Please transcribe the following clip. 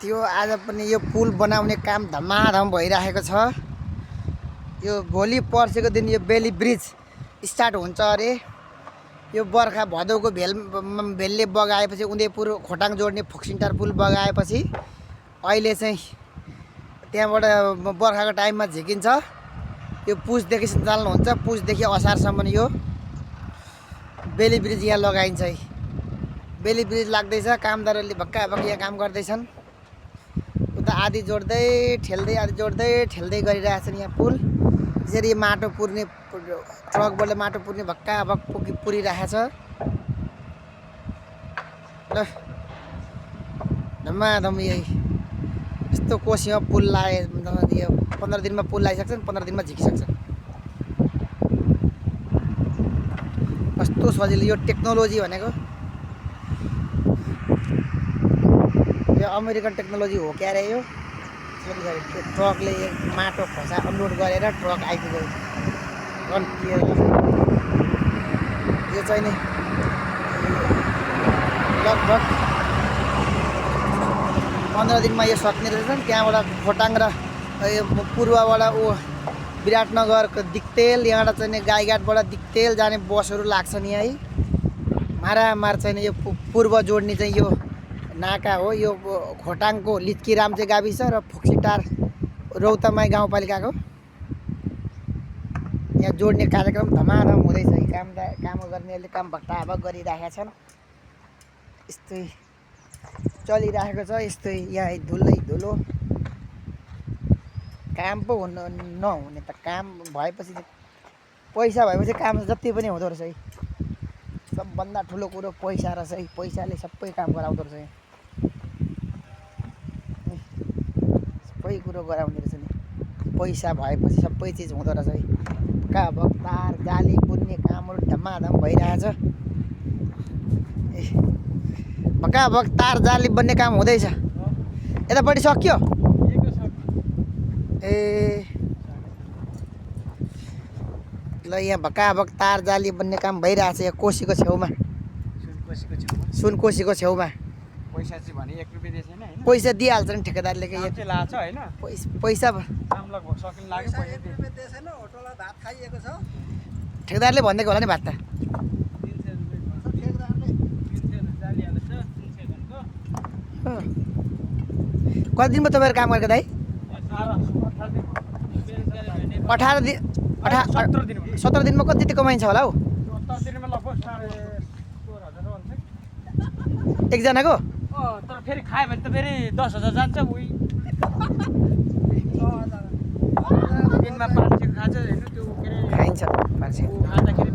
थियो। आज पनि यो पुल बनाउने काम धमाधम भइरहेको छ। यो भोलि पर्सिको दिन यो बेली ब्रिज स्टार्ट हुन्छ अरे। यो बर्खा भदौको भेलले बगाएपछि उदयपुर खोटाङ जोड्ने फोक्सिङटार पुल बगाएपछि अहिले चाहिँ त्यहाँबाट बर्खाको टाइममा झिकिन्छ। यो पुसदेखि सञ्चालन हुन्छ। पुसदेखि असारसम्म यो बेली ब्रिज यहाँ लगाइन्छ है। बेली ब्रिज लाग्दैछ। कामदारहरूले भक्का भक्की यहाँ काम गर्दैछन्। उता आधी जोड्दै ठेल्दै आधी जोड्दै ठेल्दै गरिरहेछन् यहाँ पुल। यसरी माटो पुर्ने ट्रकबाट माटो पुर्ने भक्का भक पुरिरहेछ। ल धमाधम यही यस्तो कोसीमा पुल लाए यो 15 दिनमा पुल लगाइसक्छन्, 15 दिनमा झिकिसक्छन्। कस्तो सजिलो यो टेक्नोलोजी भनेको। यो अमेरिकन टेक्नोलोजी हो क्या रे यो। ट्रकले माटो खसा अनलोड गरेर ट्रक आइपुग्यो। यो चाहिँ नि लगभग 15 दिनमा यो सक्ने रहेछन्। त्यहाँबाट खोटाङ र पूर्वबाट विराटनगर दिक्तेल, यहाँबाट चाहिँ गाईघाटबाट दिक्तेल जाने बसहरू लाग्छन् यहाँ है। मारामार चाहिँ यो पूर्व जोड्ने चाहिँ यो नाका हो। यो खोटाङको लिच्कीराम चाहिँ गाविस र फोक्सिटार रौतमाई गाउँपालिकाको यहाँ जोड्ने कार्यक्रम धमाधम हुँदैछ है। काम गर्नेहरूले काम भक्टाभक गरिरहेका छन्। यस्तै चलिरहेको छ। यस्तै यहाँ धुलै धुलो काम पो नहुने त। काम भएपछि पैसा भएपछि काम जति पनि हुँदो रहेछ है। सबभन्दा ठुलो कुरो पैसा रहेछ है। पैसाले सबै काम गराउँदो रहेछ। सबै कुरो गराउने रहेछ नि। पैसा भएपछि सबै चिज हुँदो रहेछ है। भक्का तार जाली बुन्ने कामहरू धमाधम भइरहेछ। भक्का भक तार जाली बन्ने काम हुँदैछ। यतापट्टि सक्यो ए ल यहाँ भक्का भक तार जाली बन्ने काम भइरहेछ। यहाँ कोसीको छेउमा, सुनकोसीको छेउमा। पैसा चाहिँ भने 1 रुपैयाँ दिएछ हैन। पैसा दिइहाल्छ नि ठेकेदारले। के चाहिँ लाछ हैन। पैसा काम लगभग सकिन लाग्यो। पैसा दिएछ हैन। होटलमा भात खाइएको छ। ठेकेदारले भनिदिएको होला नि भात त। 300 रुपैयाँ ठेकेदारले 300 जाली हाल्छ 300 भनेको। कति दिनमा तपाईहरु काम गरेको दाइ? 17 दिनमा कति कमाइन्छ होला हौ? 17 दिनमा लगभग 4,500 हुन्छ एकजनाको। तर फेरि खायो भने त फेरि 10,000 जान्छ। उही 6,000 दिनमा 500 खान्छ हैन। त्यो के रे खाइन्छ 500 खाँदा